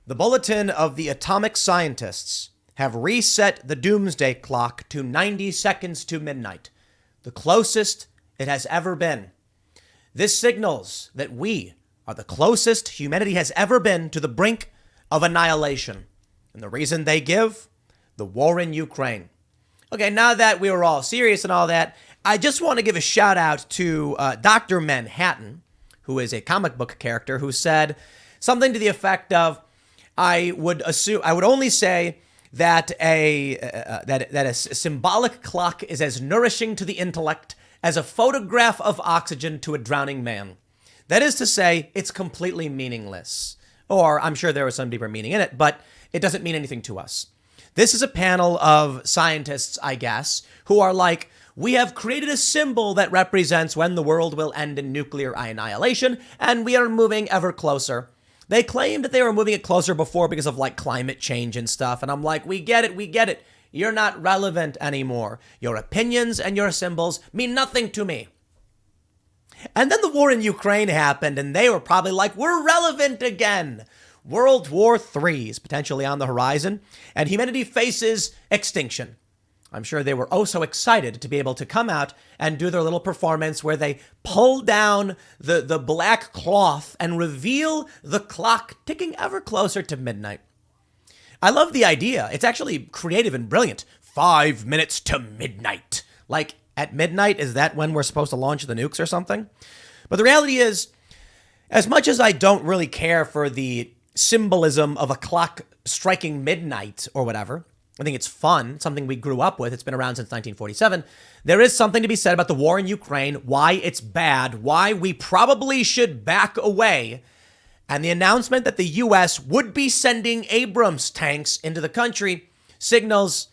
The Bulletin of the Atomic Scientists have reset the Doomsday Clock to 90 seconds to midnight, the closest it has ever been. This signals that we are the closest humanity has ever been to the brink of annihilation. And the reason they give? The war in Ukraine. Okay, now that we were all serious and all that, I just want to give a shout out to Dr. Manhattan, who is a comic book character, who said something to the effect of, I would only say that a symbolic clock is as nourishing to the intellect as a photograph of oxygen to a drowning man. That is to say, it's completely meaningless. Or I'm sure there was some deeper meaning in it, but it doesn't mean anything to us. This is a panel of scientists, I guess, who are like, we have created a symbol that represents when the world will end in nuclear annihilation, and we are moving ever closer. They claimed that they were moving it closer before because of like climate change and stuff. And I'm like, we get it. You're not relevant anymore. Your opinions and your symbols mean nothing to me. And then the war in Ukraine happened and they were probably like, we're relevant again. World War III is potentially on the horizon and humanity faces extinction. I'm sure they were oh so excited to be able to come out and do their little performance where they pull down the black cloth and reveal the clock ticking ever closer to midnight. I love the idea. It's actually creative and brilliant. 5 minutes to midnight. Like at midnight, is that when we're supposed to launch the nukes or something? But the reality is, as much as I don't really care for the symbolism of a clock striking midnight or whatever, I think it's fun, something we grew up with. It's been around since 1947. There is something to be said about the war in Ukraine, why it's bad, why we probably should back away. And the announcement that the U.S. would be sending Abrams tanks into the country signals,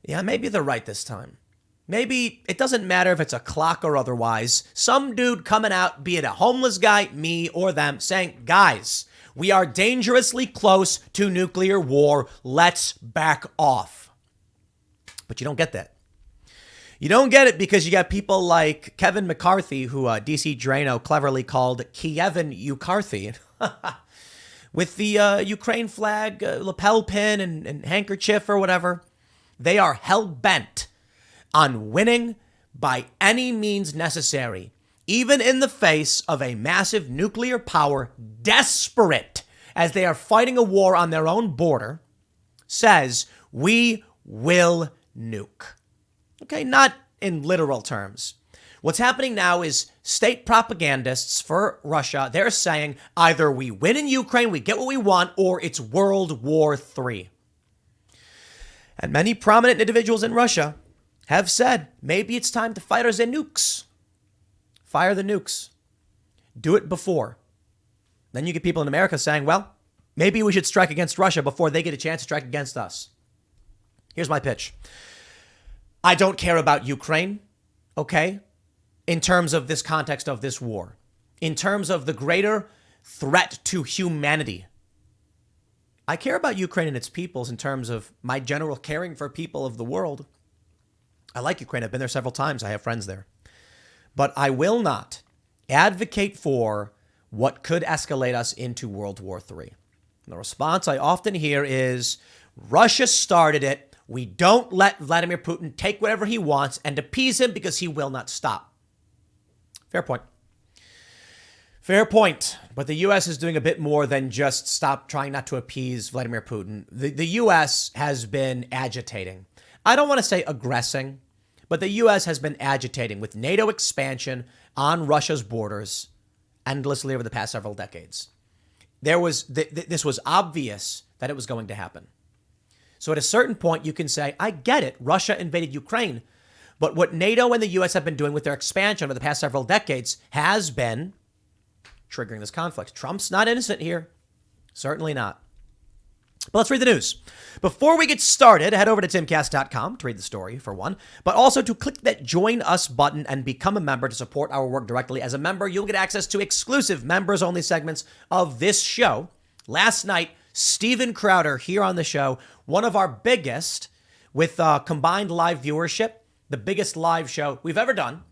yeah, maybe they're right this time. Maybe it doesn't matter if it's a clock or otherwise. Some dude coming out, be it a homeless guy, me, or them, saying, guys, we are dangerously close to nuclear war. Let's back off. But you don't get that. You don't get it because you got people like Kevin McCarthy, who DC Drano cleverly called Kievin Ucarthy, with the Ukraine flag, lapel pin, and handkerchief or whatever. They are hell-bent on winning by any means necessary, even in the face of a massive nuclear power, desperate as they are fighting a war on their own border, says, we will nuke. Okay, not in literal terms. What's happening now is state propagandists for Russia, they're saying either we win in Ukraine, we get what we want, or it's World War III. And many prominent individuals in Russia have said, maybe it's time to fire the nukes. Fire the nukes. Do it before. Then you get people in America saying, well, maybe we should strike against Russia before they get a chance to strike against us. Here's my pitch. I don't care about Ukraine, okay, in terms of this context of this war, in terms of the greater threat to humanity. I care about Ukraine and its peoples in terms of my general caring for people of the world. I like Ukraine. I've been there several times. I have friends there. But I will not advocate for what could escalate us into World War III. And the response I often hear is, Russia started it. We don't let Vladimir Putin take whatever he wants and appease him because he will not stop. Fair point. Fair point. But the U.S. is doing a bit more than just stop trying not to appease Vladimir Putin. The U.S. has been agitating. I don't want to say aggressing, but the U.S. has been agitating with NATO expansion on Russia's borders endlessly over the past several decades. This was obvious that it was going to happen. So at a certain point, you can say, I get it. Russia invaded Ukraine. But what NATO and the U.S. have been doing with their expansion over the past several decades has been triggering this conflict. Trump's not innocent here. Certainly not. But let's read the news. Before we get started, head over to timcast.com to read the story, for one, but also to click that Join Us button and become a member to support our work directly. As a member, you'll get access to exclusive members-only segments of this show. Last night, Steven Crowder here on the show, one of our biggest, with combined live viewership, the biggest live show we've ever done.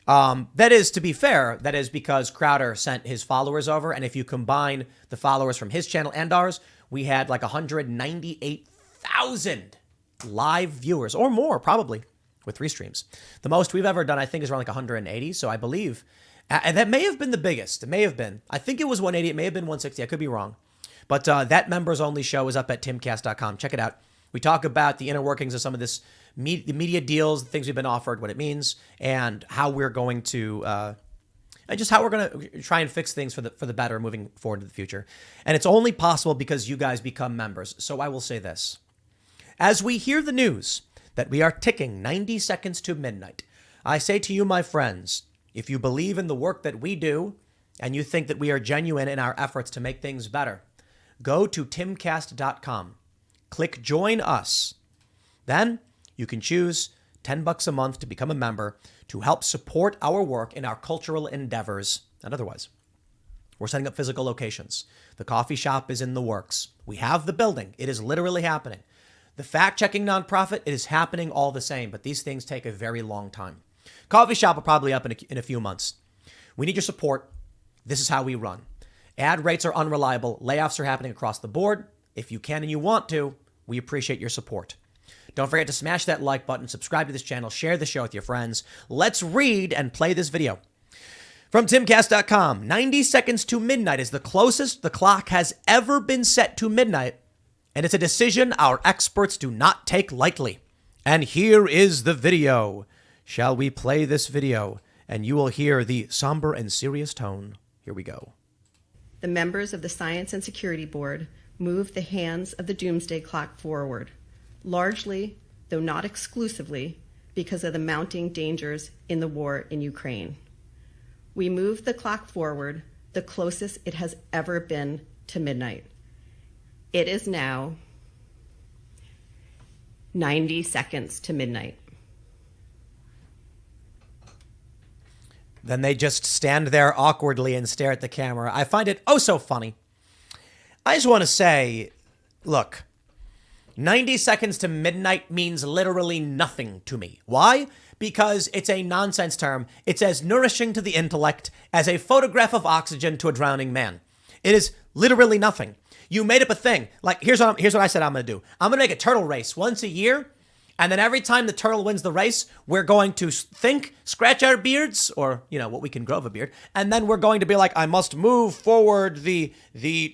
That is, to be fair, that is because Crowder sent his followers over. And if you combine the followers from his channel and ours, we had like 198,000 live viewers or more, probably, with 3 streams. The most we've ever done, I think, is around like 180. So I believe, and that may have been the biggest. It may have been. I think it was 180. It may have been 160. I could be wrong. But that members only show is up at timcast.com. Check it out. We talk about the inner workings of some of this, the media deals, the things we've been offered, what it means, and how we're going to, and just how we're going to try and fix things for the better moving forward to the future. And it's only possible because you guys become members. So I will say this. As we hear the news that we are ticking 90 seconds to midnight, I say to you, my friends, if you believe in the work that we do and you think that we are genuine in our efforts to make things better, go to timcast.com, click join us. Then you can choose $10 a month to become a member to help support our work in our cultural endeavors and otherwise. We're setting up physical locations. The coffee shop is in the works. We have the building. It is literally happening. The fact-checking nonprofit, it is happening all the same, but these things take a very long time. Coffee shop will probably up in a few months. We need your support. This is how we run. Ad rates are unreliable. Layoffs are happening across the board. If you can and you want to, we appreciate your support. Don't forget to smash that like button, subscribe to this channel, share the show with your friends. Let's read and play this video. From timcast.com, 90 seconds to midnight is the closest the clock has ever been set to midnight, and it's a decision our experts do not take lightly. And here is the video. Shall we play this video? And you will hear the somber and serious tone. Here we go. The members of the Science and Security Board moved the hands of the Doomsday Clock forward, largely, though not exclusively, because of the mounting dangers in the war in Ukraine. We moved the clock forward the closest it has ever been to midnight. It is now 90 seconds to midnight. Then they just stand there awkwardly and stare at the camera. I find it oh so funny. I just want to say, look, 90 seconds to midnight means literally nothing to me. Why? Because it's a nonsense term. It's as nourishing to the intellect as a photograph of oxygen to a drowning man. It is literally nothing. You made up a thing. Like, here's what I said I'm going to do. I'm going to make a turtle race once a year. And then every time the turtle wins the race, we're going to think, scratch our beards, or, you know, what we can grow of a beard. And then we're going to be like, I must move forward the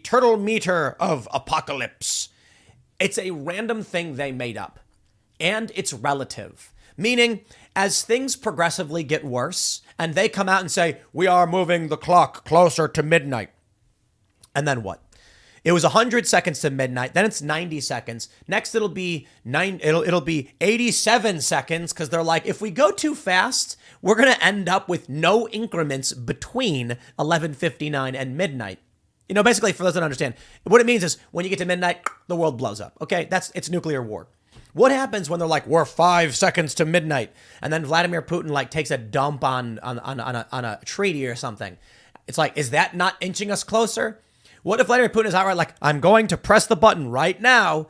turtle meter of apocalypse. It's a random thing they made up. And it's relative. Meaning, as things progressively get worse, and they come out and say, we are moving the clock closer to midnight. And then what? It was 100 seconds to midnight. Then it's 90 seconds. Next, it'll be 87 seconds because they're like, if we go too fast, we're going to end up with no increments between 11:59 and midnight. You know, basically, for those that don't understand, what it means is when you get to midnight, the world blows up. Okay, it's nuclear war. What happens when they're like, we're 5 seconds to midnight, and then Vladimir Putin like takes a dump on a treaty or something? It's like, is that not inching us closer? What if Vladimir Putin is outright like, I'm going to press the button right now?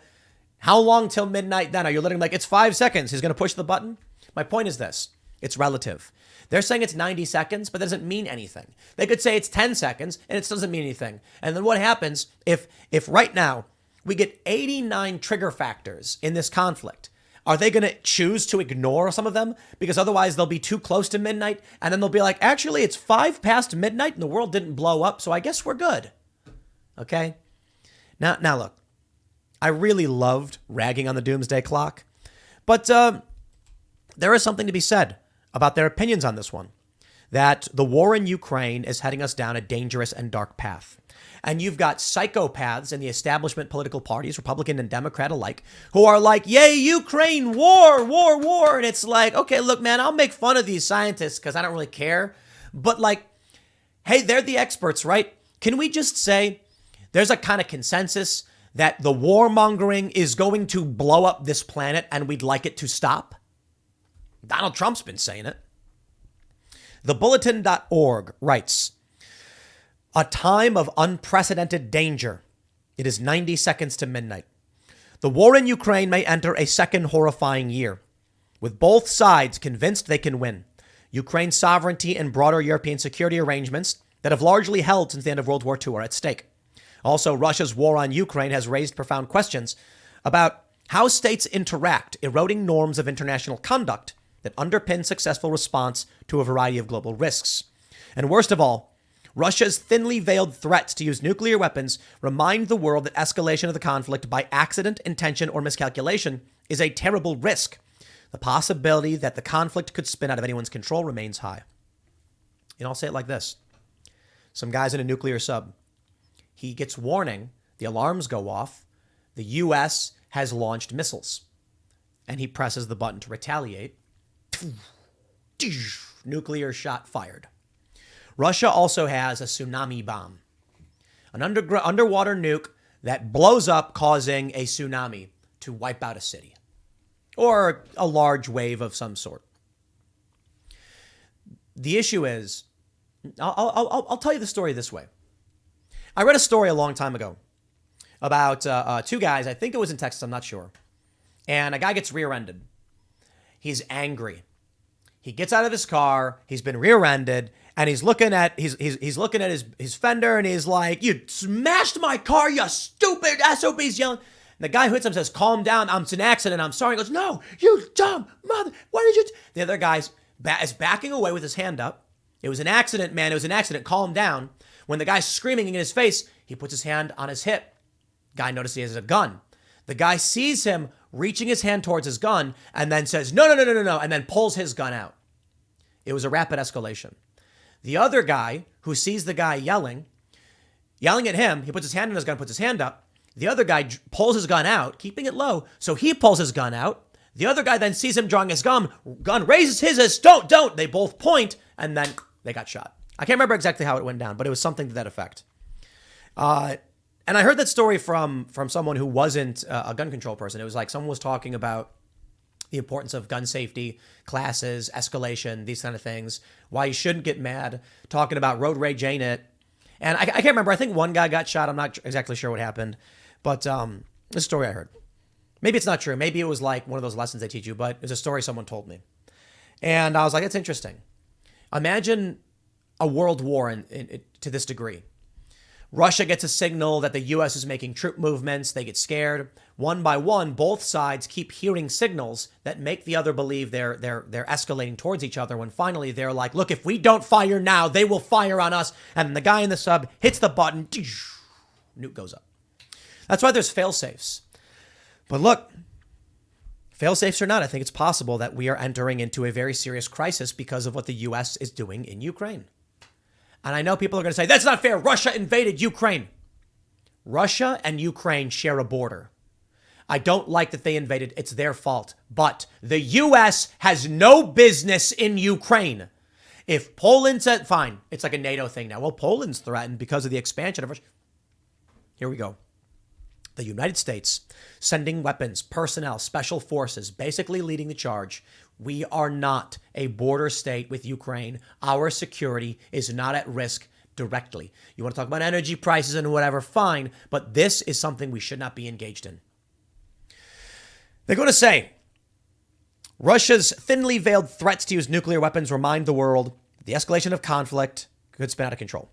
How long till midnight then? Are you letting like, it's 5 seconds. He's going to push the button? My point is this. It's relative. They're saying it's 90 seconds, but that doesn't mean anything. They could say it's 10 seconds and it doesn't mean anything. And then what happens if right now we get 89 trigger factors in this conflict? Are they going to choose to ignore some of them? Because otherwise they'll be too close to midnight. And then they'll be like, actually, it's 5 past midnight and the world didn't blow up. So I guess we're good. Okay? Now look, I really loved ragging on the Doomsday Clock, but there is something to be said about their opinions on this one, that the war in Ukraine is heading us down a dangerous and dark path. And you've got psychopaths in the establishment political parties, Republican and Democrat alike, who are like, yay, Ukraine, war, war, war. And it's like, okay, look, man, I'll make fun of these scientists because I don't really care. But like, hey, they're the experts, right? Can we just say, there's a kind of consensus that the warmongering is going to blow up this planet and we'd like it to stop? Donald Trump's been saying it. TheBulletin.org writes, a time of unprecedented danger. It is 90 seconds to midnight. The war in Ukraine may enter a second horrifying year, with both sides convinced they can win. Ukraine's sovereignty and broader European security arrangements that have largely held since the end of World War II are at stake. Also, Russia's war on Ukraine has raised profound questions about how states interact, eroding norms of international conduct that underpin successful response to a variety of global risks. And worst of all, Russia's thinly veiled threats to use nuclear weapons remind the world that escalation of the conflict by accident, intention, or miscalculation is a terrible risk. The possibility that the conflict could spin out of anyone's control remains high. And I'll say it like this. Some guy's in a nuclear sub. He gets warning. The alarms go off. The U.S. has launched missiles. And he presses the button to retaliate. Nuclear shot fired. Russia also has a tsunami bomb, an underwater nuke that blows up, causing a tsunami to wipe out a city or a large wave of some sort. The issue is, I'll tell you the story this way. I read a story a long time ago about two guys. I think it was in Texas. I'm not sure. And a guy gets rear-ended. He's angry. He gets out of his car. He's been rear-ended. And he's looking at his fender, and he's like, "You smashed my car, you stupid SOB!" He's yelling. And the guy who hits him says, "Calm down. It's an accident. I'm sorry." He goes, "No, you dumb mother. What did you do?" The other guy is backing away with his hand up. "It was an accident, man. It was an accident. Calm down." When the guy's screaming in his face, he puts his hand on his hip. Guy notices he has a gun. The guy sees him reaching his hand towards his gun and then says, "No, no, no, no, no, no," and then pulls his gun out. It was a rapid escalation. The other guy who sees the guy yelling at him, he puts his hand on his gun, puts his hand up. The other guy pulls his gun out, keeping it low. So he pulls his gun out. The other guy then sees him drawing his gun, raises his as, don't. They both point, and then they got shot. I can't remember exactly how it went down, but it was something to that effect. And I heard that story from someone who wasn't a gun control person. It was like someone was talking about the importance of gun safety, classes, escalation, these kind of things, why you shouldn't get mad, talking about road rage ain't it. And I can't remember. I think one guy got shot. I'm not exactly sure what happened. But this story I heard. Maybe it's not true. Maybe it was like one of those lessons they teach you, but it's a story someone told me. And I was like, it's interesting. Imagine a world war to this degree. Russia gets a signal that the U.S. is making troop movements. They get scared. One by one, both sides keep hearing signals that make the other believe they're escalating towards each other, when finally they're like, look, if we don't fire now, they will fire on us. And the guy in the sub hits the button. Nuke goes up. That's why there's fail-safes. But look, fail-safes or not, I think it's possible that we are entering into a very serious crisis because of what the U.S. is doing in Ukraine. And I know people are going to say, that's not fair. Russia invaded Ukraine. Russia and Ukraine share a border. I don't like that they invaded. It's their fault. But the U.S. has no business in Ukraine. If Poland said, fine, it's like a NATO thing now. Well, Poland's threatened because of the expansion of Russia. Here we go. The United States sending weapons, personnel, special forces, basically leading the charge. We are not a border state with Ukraine. Our security is not at risk directly. You want to talk about energy prices and whatever, fine, but this is something we should not be engaged in. They're going to say, Russia's thinly veiled threats to use nuclear weapons remind the world that the escalation of conflict could spin out of control.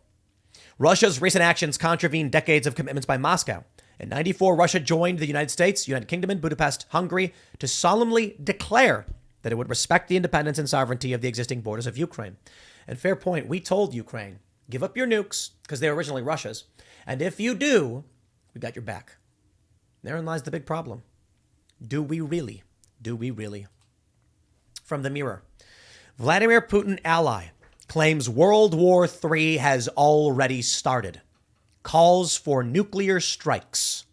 Russia's recent actions contravene decades of commitments by Moscow. In 1994, Russia joined the United States, United Kingdom, and Budapest, Hungary, to solemnly declare that it would respect the independence and sovereignty of the existing borders of Ukraine. And fair point, we told Ukraine, give up your nukes, because they were originally Russia's, and if you do, we got your back. Therein lies the big problem. Do we really? Do we really? From the Mirror. Vladimir Putin ally claims World War III has already started. Calls for nuclear strikes.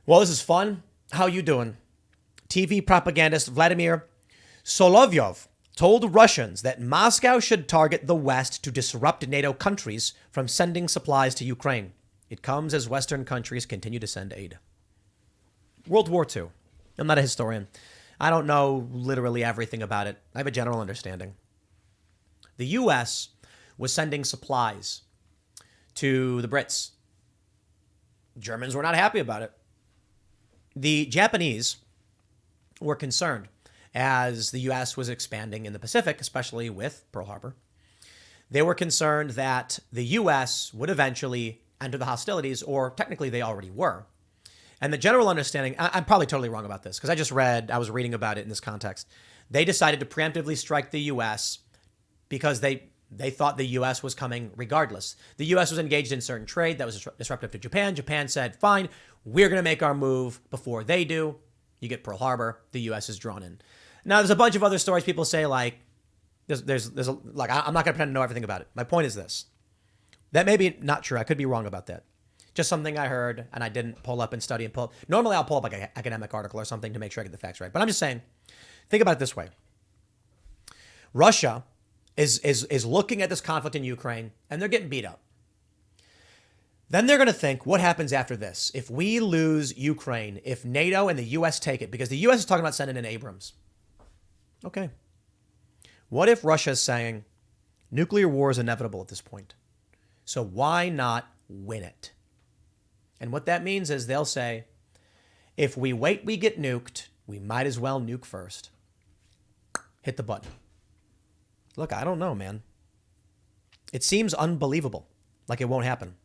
Well, this is fun. How you doing? TV propagandist Vladimir Solovyov told Russians that Moscow should target the West to disrupt NATO countries from sending supplies to Ukraine. It comes as Western countries continue to send aid. World War II. I'm not a historian. I don't know literally everything about it. I have a general understanding. The U.S. was sending supplies to the Brits. Germans were not happy about it. The Japanese were concerned as the U.S. was expanding in the Pacific, especially with Pearl Harbor. They were concerned that the U.S. would eventually enter the hostilities, or technically they already were. And the general understanding, I'm probably totally wrong about this, because I was reading about it in this context. They decided to preemptively strike the U.S. because they thought the U.S. was coming regardless. The U.S. was engaged in certain trade that was disruptive to Japan. Japan said, fine, we're going to make our move before they do. You get Pearl Harbor. The U.S. is drawn in. Now, there's a bunch of other stories people say, like, I'm not going to pretend to know everything about it. My point is this. That may be not true. I could be wrong about that. Just something I heard, and I didn't pull up and study and pull. Normally, I'll pull up like an academic article or something to make sure I get the facts right. But I'm just saying, think about it this way. Russia is looking at this conflict in Ukraine, and they're getting beat up. Then they're going to think, what happens after this? If we lose Ukraine, if NATO and the U.S. take it, because the U.S. is talking about sending in Abrams. Okay. What if Russia is saying nuclear war is inevitable at this point? So why not win it? And what that means is they'll say, if we wait, we get nuked. We might as well nuke first. Hit the button. Look, I don't know, man. It seems unbelievable, like it won't happen.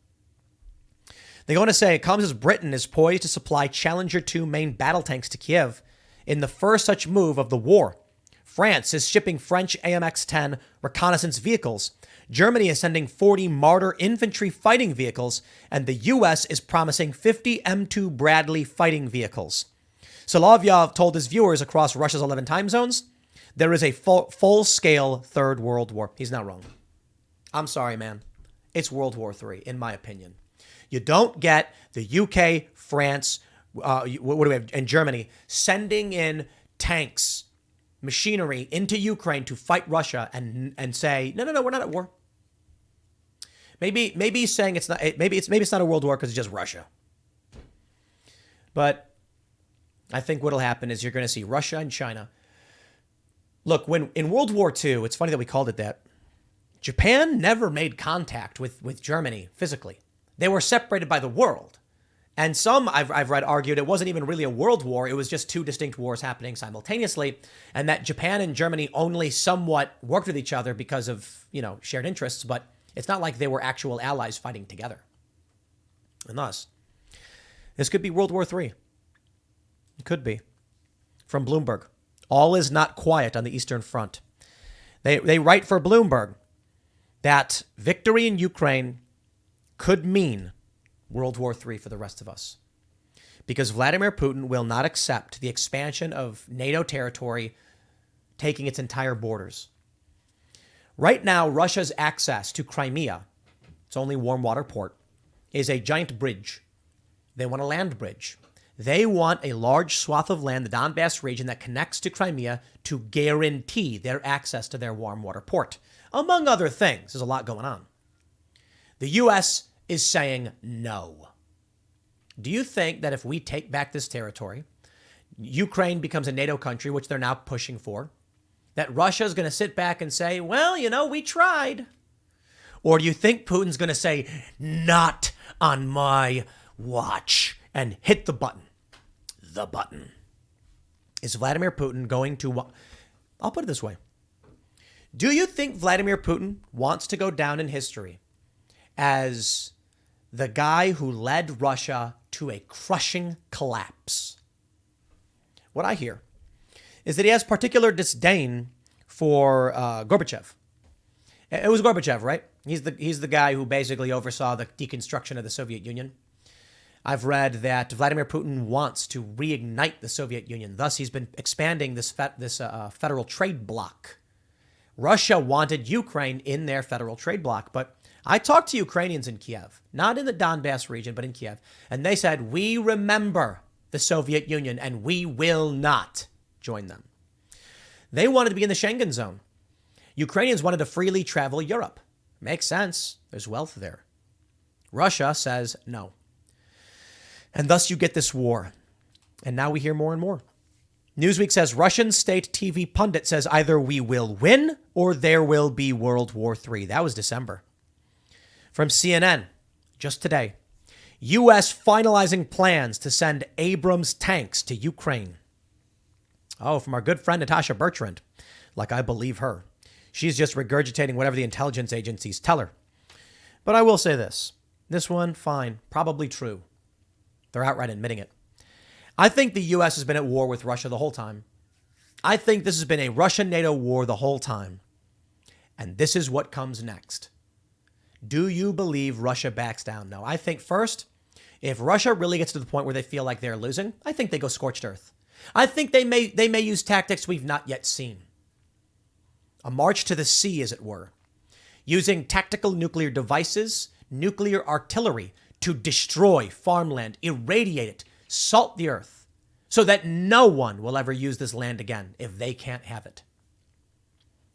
They go on to say it comes as Britain is poised to supply Challenger 2 main battle tanks to Kiev in the first such move of the war. France is shipping French AMX-10 reconnaissance vehicles. Germany is sending 40 Marder infantry fighting vehicles, and the U.S. is promising 50 M2 Bradley fighting vehicles. Solovyov told his viewers across Russia's 11 time zones, there is a full-scale Third World War. He's not wrong. I'm sorry, man. It's World War III, in my opinion. You don't get the UK, France, what do we have, and Germany sending in tanks, machinery into Ukraine to fight Russia and say, no, we're not at war. Maybe he's saying it's not. Maybe it's not a world war because it's just Russia. But I think what'll happen is you're going to see Russia and China. Look, when in World War II, it's funny that we called it that. Japan never made contact with Germany physically. They were separated by the world. And some I've read argued it wasn't even really a world war. It was just two distinct wars happening simultaneously. And that Japan and Germany only somewhat worked with each other because of, shared interests. But it's not like they were actual allies fighting together. And thus, this could be World War III. It could be. From Bloomberg, all is not quiet on the Eastern Front. They write for Bloomberg that victory in Ukraine could mean World War III for the rest of us. Because Vladimir Putin will not accept the expansion of NATO territory taking its entire borders. Right now, Russia's access to Crimea, its only warm water port, is a giant bridge. They want a land bridge. They want a large swath of land, the Donbass region, that connects to Crimea to guarantee their access to their warm water port. Among other things, there's a lot going on. The U.S. is saying no. Do you think that if we take back this territory, Ukraine becomes a NATO country, which they're now pushing for, that Russia is going to sit back and say, well, we tried? Or do you think Putin's going to say, not on my watch, and hit the button? The button. Is Vladimir Putin going to... I'll put it this way. Do you think Vladimir Putin wants to go down in history as the guy who led Russia to a crushing collapse? What I hear is that he has particular disdain for Gorbachev. It was Gorbachev, right? He's the guy who basically oversaw the deconstruction of the Soviet Union. I've read that Vladimir Putin wants to reignite the Soviet Union. Thus, he's been expanding this federal trade bloc. Russia wanted Ukraine in their federal trade bloc, but I talked to Ukrainians in Kiev, not in the Donbass region, but in Kiev, and they said, we remember the Soviet Union and we will not join them. They wanted to be in the Schengen zone. Ukrainians wanted to freely travel Europe. Makes sense. There's wealth there. Russia says no. And thus you get this war. And now we hear more and more. Newsweek says Russian state TV pundit says either we will win or there will be World War III. That was December. From CNN, just today, U.S. finalizing plans to send Abrams tanks to Ukraine. Oh, from our good friend Natasha Bertrand, like I believe her. She's just regurgitating whatever the intelligence agencies tell her. But I will say this. This one, fine, probably true. They're outright admitting it. I think the U.S. has been at war with Russia the whole time. I think this has been a Russia-NATO war the whole time. And this is what comes next. Do you believe Russia backs down? No. I think first, if Russia really gets to the point where they feel like they're losing, I think they go scorched earth. I think they may use tactics we've not yet seen. A march to the sea, as it were. Using tactical nuclear devices, nuclear artillery to destroy farmland, irradiate it, salt the earth, so that no one will ever use this land again if they can't have it.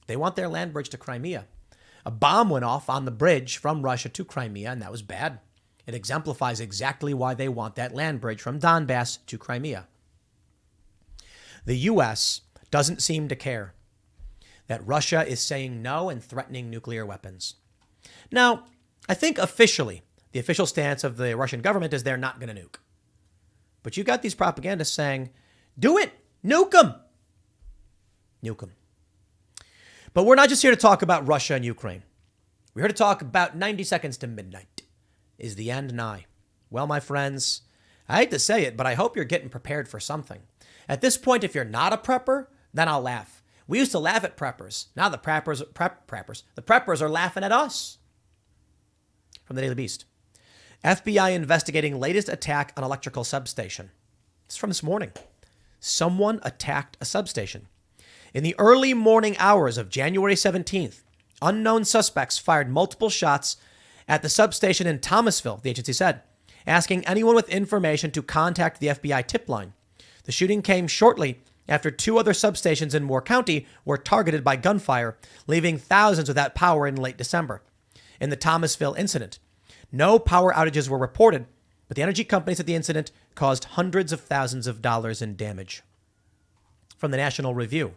They want their land bridge to Crimea. A bomb went off on the bridge from Russia to Crimea, and that was bad. It exemplifies exactly why they want that land bridge from Donbass to Crimea. The U.S. doesn't seem to care that Russia is saying no and threatening nuclear weapons. Now, I think officially, the official stance of the Russian government is they're not going to nuke. But you got these propagandists saying, do it, nuke them. Nuke them. But we're not just here to talk about Russia and Ukraine. We're here to talk about 90 seconds to midnight. Is the end nigh? Well, my friends, I hate to say it, but I hope you're getting prepared for something. At this point, if you're not a prepper, then I'll laugh. We used to laugh at preppers. Now the preppers are laughing at us. From the Daily Beast. FBI investigating latest attack on electrical substation. It's from this morning. Someone attacked a substation. In the early morning hours of January 17th, unknown suspects fired multiple shots at the substation in Thomasville, the agency said, asking anyone with information to contact the FBI tip line. The shooting came shortly after two other substations in Moore County were targeted by gunfire, leaving thousands without power in late December. In the Thomasville incident, no power outages were reported, but the energy companies at the incident caused hundreds of thousands of dollars in damage. From the National Review,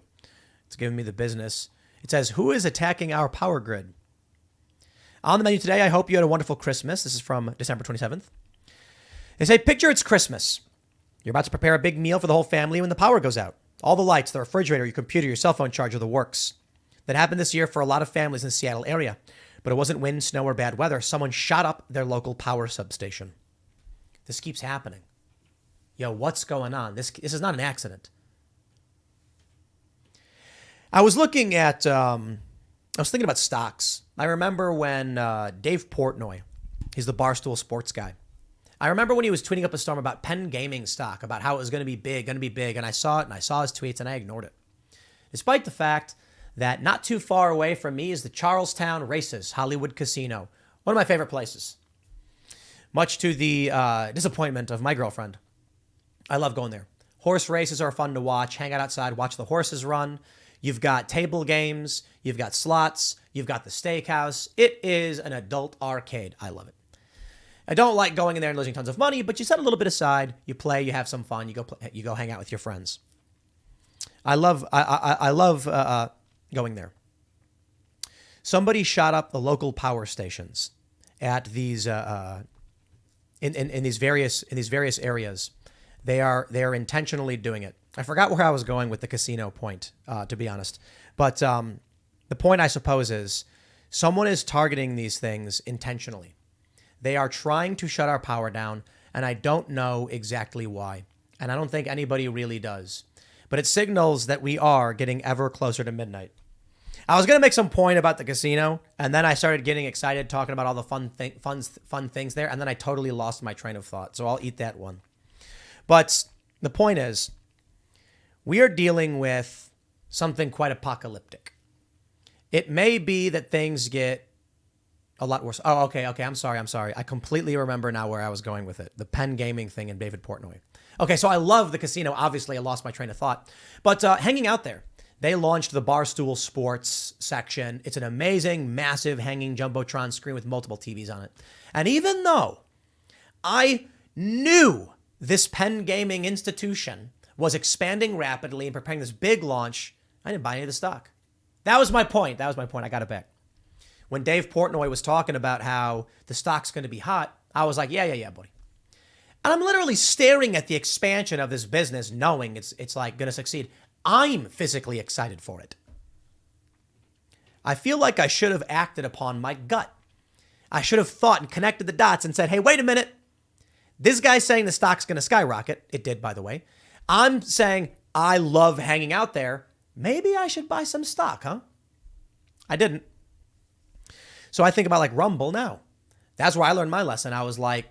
it's giving me the business. It says, who is attacking our power grid? On the menu today, I hope you had a wonderful Christmas. This is from December 27th. They say, picture it's Christmas. You're about to prepare a big meal for the whole family when the power goes out. All the lights, the refrigerator, your computer, your cell phone charger, the works. That happened this year for a lot of families in the Seattle area. But it wasn't wind, snow, or bad weather. Someone shot up their local power substation. This keeps happening. Yo, what's going on? This is not an accident. I was looking at, I was thinking about stocks. I remember when Dave Portnoy, he's the Barstool Sports guy. I remember when he was tweeting up a storm about Penn Gaming stock, about how it was going to be big. And I saw it, and I saw his tweets, and I ignored it. Despite the fact that not too far away from me is the Charlestown Races Hollywood Casino, one of my favorite places. Much to the disappointment of my girlfriend. I love going there. Horse races are fun to watch, hang out outside, watch the horses run. You've got table games, you've got slots, you've got the steakhouse. It is an adult arcade. I love it. I don't like going in there and losing tons of money, but you set a little bit aside, you play, you have some fun, you go hang out with your friends. I love going there. Somebody shot up the local power stations at these in these various areas. They are intentionally doing it. I forgot where I was going with the casino point, to be honest. But the point, I suppose, is someone is targeting these things intentionally. They are trying to shut our power down, and I don't know exactly why. And I don't think anybody really does. But it signals that we are getting ever closer to midnight. I was going to make some point about the casino, and then I started getting excited talking about all the fun things there, and then I totally lost my train of thought. So I'll eat that one. But the point is, we are dealing with something quite apocalyptic. It may be that things get a lot worse. Oh, okay. I'm sorry. I completely remember now where I was going with it. The Penn Gaming thing and David Portnoy. Okay, so I love the casino. Obviously, I lost my train of thought. But hanging out there, they launched the Barstool Sports section. It's an amazing, massive, hanging Jumbotron screen with multiple TVs on it. And even though I knew this Penn Gaming institution was expanding rapidly and preparing this big launch, I didn't buy any of the stock. That was my point. I got it back. When Dave Portnoy was talking about how the stock's going to be hot, I was like, yeah, buddy. And I'm literally staring at the expansion of this business, knowing it's like going to succeed. I'm physically excited for it. I feel like I should have acted upon my gut. I should have thought and connected the dots and said, hey, wait a minute. This guy's saying the stock's going to skyrocket. It did, by the way. I'm saying I love hanging out there. Maybe I should buy some stock, huh? I didn't. So I think about like Rumble now. That's where I learned my lesson. I was like,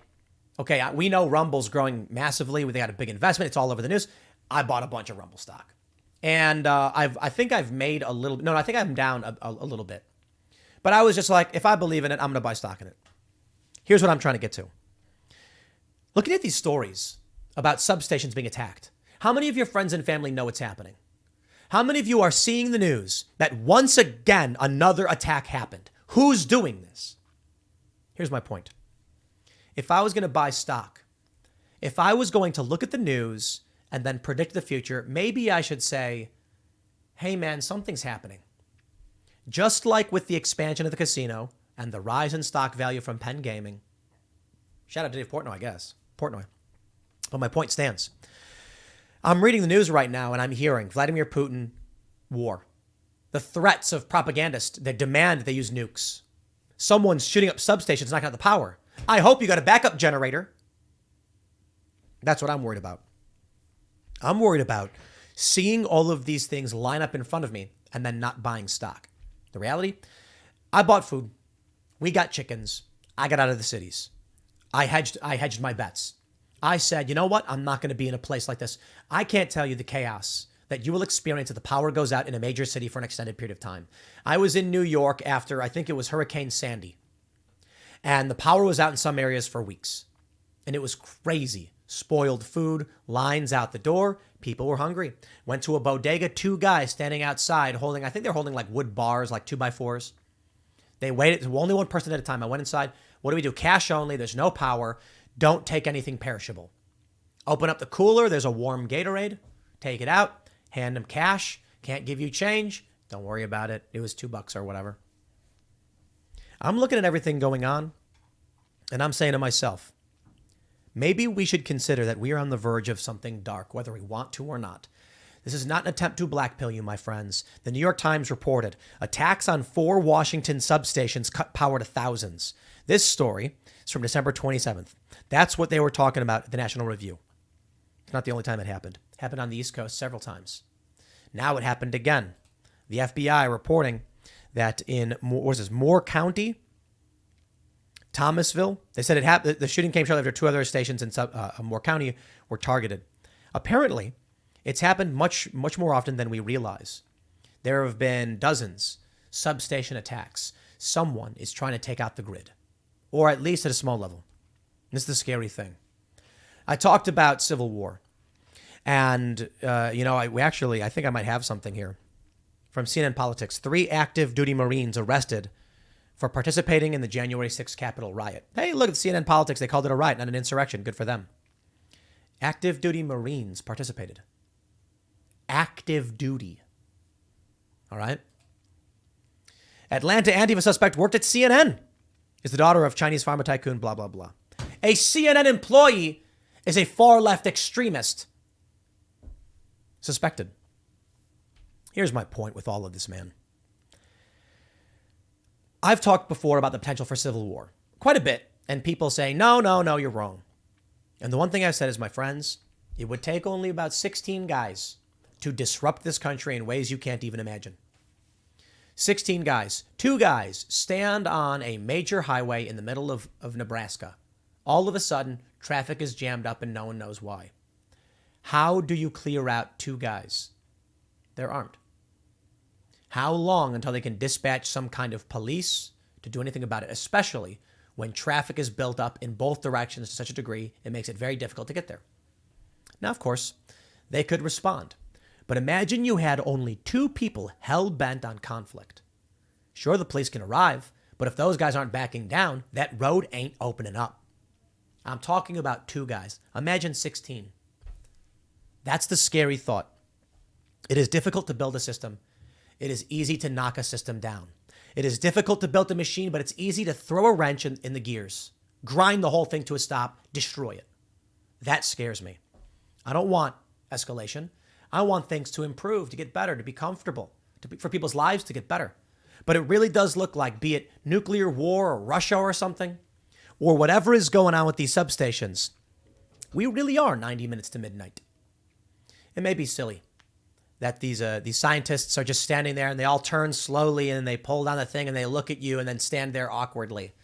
okay, we know Rumble's growing massively. They got a big investment. It's all over the news. I bought a bunch of Rumble stock. And I think I've made a little, no, I think I'm down a little bit. But I was just like, if I believe in it, I'm going to buy stock in it. Here's what I'm trying to get to. Looking at these stories about substations being attacked, how many of your friends and family know it's happening? How many of you are seeing the news that once again another attack happened? Who's doing this? Here's my point. If I was going to buy stock, if I was going to look at the news and then predict the future, maybe I should say, hey man, something's happening. Just like with the expansion of the casino and the rise in stock value from Penn Gaming. Shout out to Dave Portnoy, I guess. Portnoy. But my point stands. I'm reading the news right now and I'm hearing Vladimir Putin, war. The threats of propagandists that demand they use nukes. Someone's shooting up substations, knocking out the power. I hope you got a backup generator. That's what I'm worried about. I'm worried about seeing all of these things line up in front of me and then not buying stock. The reality, I bought food. We got chickens. I got out of the cities. I hedged my bets. I said, you know what? I'm not going to be in a place like this. I can't tell you the chaos that you will experience if the power goes out in a major city for an extended period of time. I was in New York after, I think it was Hurricane Sandy. And the power was out in some areas for weeks. And it was crazy. Spoiled food, lines out the door. People were hungry. Went to a bodega, 2 guys standing outside holding, I think they're holding like wood bars, like 2x4s. They waited, only one person at a time. I went inside. What do we do? Cash only. There's no power. Don't take anything perishable. Open up the cooler. There's a warm Gatorade. Take it out. Hand them cash. Can't give you change. Don't worry about it. It was $2 or whatever. I'm looking at everything going on, and I'm saying to myself, maybe we should consider that we are on the verge of something dark, whether we want to or not. This is not an attempt to blackpill you, my friends. The New York Times reported attacks on 4 Washington substations cut power to thousands. This story is from December 27th. That's what they were talking about at the National Review. It's not the only time it happened. It happened on the East Coast several times. Now it happened again. The FBI reporting that in Moore County, Thomasville, they said it happened. The shooting came shortly after 2 other stations in Moore County were targeted. Apparently, it's happened much more often than we realize. There have been dozens substation attacks. Someone is trying to take out the grid, or at least at a small level. This is the scary thing. I talked about civil war, and I think I might have something here from CNN Politics. 3 active duty Marines arrested for participating in the January 6th Capitol riot. Hey, look at CNN Politics. They called it a riot, not an insurrection. Good for them. Active duty Marines participated. Active duty. All right. Atlanta Antifa suspect worked at CNN. Is the daughter of Chinese pharma tycoon, blah, blah, blah. A CNN employee is a far left extremist. Suspected. Here's my point with all of this, man. I've talked before about the potential for civil war. Quite a bit. And people say, no, you're wrong. And the one thing I've said is, my friends, it would take only about 16 guys to disrupt this country in ways you can't even imagine. 16 guys. 2 guys stand on a major highway in the middle of Nebraska. All of a sudden, traffic is jammed up and no one knows why. How do you clear out 2 guys? They're armed. How long until they can dispatch some kind of police to do anything about it, especially when traffic is built up in both directions to such a degree it makes it very difficult to get there? Now, of course, they could respond. But imagine you had only 2 people hell-bent on conflict. Sure, the police can arrive, but if those guys aren't backing down, that road ain't opening up. I'm talking about 2 guys. Imagine 16. That's the scary thought. It is difficult to build a system. It is easy to knock a system down. It is difficult to build a machine, but it's easy to throw a wrench in the gears, grind the whole thing to a stop, destroy it. That scares me. I don't want escalation. I want things to improve, to get better, to be comfortable, for people's lives to get better. But it really does look like, be it nuclear war or Russia or something, or whatever is going on with these substations, we really are 90 minutes to midnight. It may be silly that these scientists are just standing there and they all turn slowly and they pull down the thing and they look at you and then stand there awkwardly.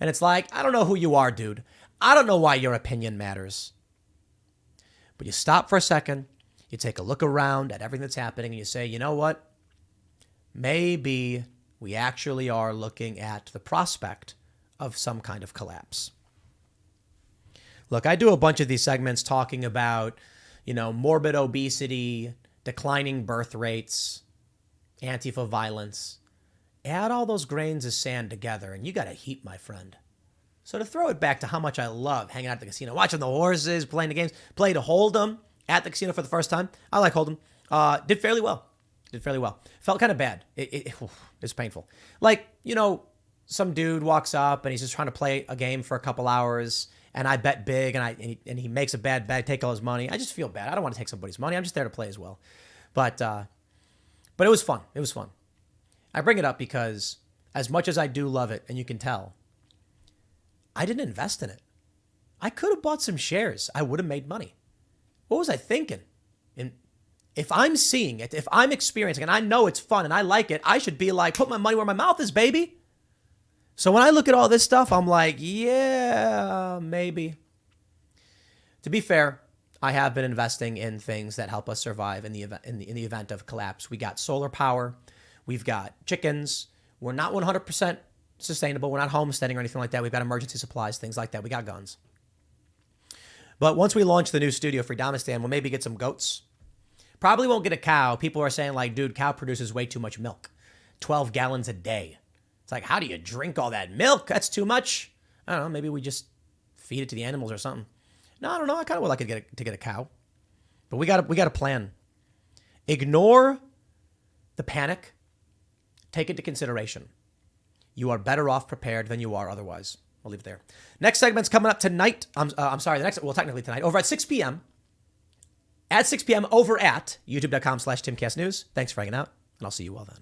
And it's like, I don't know who you are, dude. I don't know why your opinion matters. But you stop for a second, you take a look around at everything that's happening, and you say, you know what? Maybe we actually are looking at the prospect of some kind of collapse. Look, I do a bunch of these segments talking about, morbid obesity, declining birth rates, Antifa violence. Add all those grains of sand together, and you got a heap, my friend. So to throw it back to how much I love hanging out at the casino, watching the horses, playing the games, played Hold'em at the casino for the first time. I like Hold'em. Did fairly well. Felt kind of bad. It's painful. Like, some dude walks up and he's just trying to play a game for a couple hours, and I bet big, and he makes a bad bet, take all his money. I just feel bad. I don't want to take somebody's money. I'm just there to play as well. But it was fun. It was fun. I bring it up because as much as I do love it, and you can tell, I didn't invest in it. I could have bought some shares. I would have made money. What was I thinking? And if I'm seeing it, if I'm experiencing it, and I know it's fun and I like it, I should be like, put my money where my mouth is, baby. So when I look at all this stuff, I'm like, yeah, maybe. To be fair, I have been investing in things that help us survive in the event of collapse. We got solar power. We've got chickens. We're not 100% sustainable. We're not homesteading or anything like that. We've got emergency supplies, things like that. We got guns. But once we launch the new studio for Doomsday, we'll maybe get some goats. Probably won't get a cow. People are saying like, dude, cow produces way too much milk. 12 gallons a day. It's like, how do you drink all that milk? That's too much. I don't know. Maybe we just feed it to the animals or something. No, I don't know. I kind of would like to get a cow. But we got a plan. Ignore the panic. Take it into consideration. You are better off prepared than you are otherwise. I'll leave it there. Next segment's coming up tonight. Technically tonight, over at 6 p.m. At 6 p.m. over at youtube.com/TimCastNews. Thanks for hanging out, and I'll see you all then.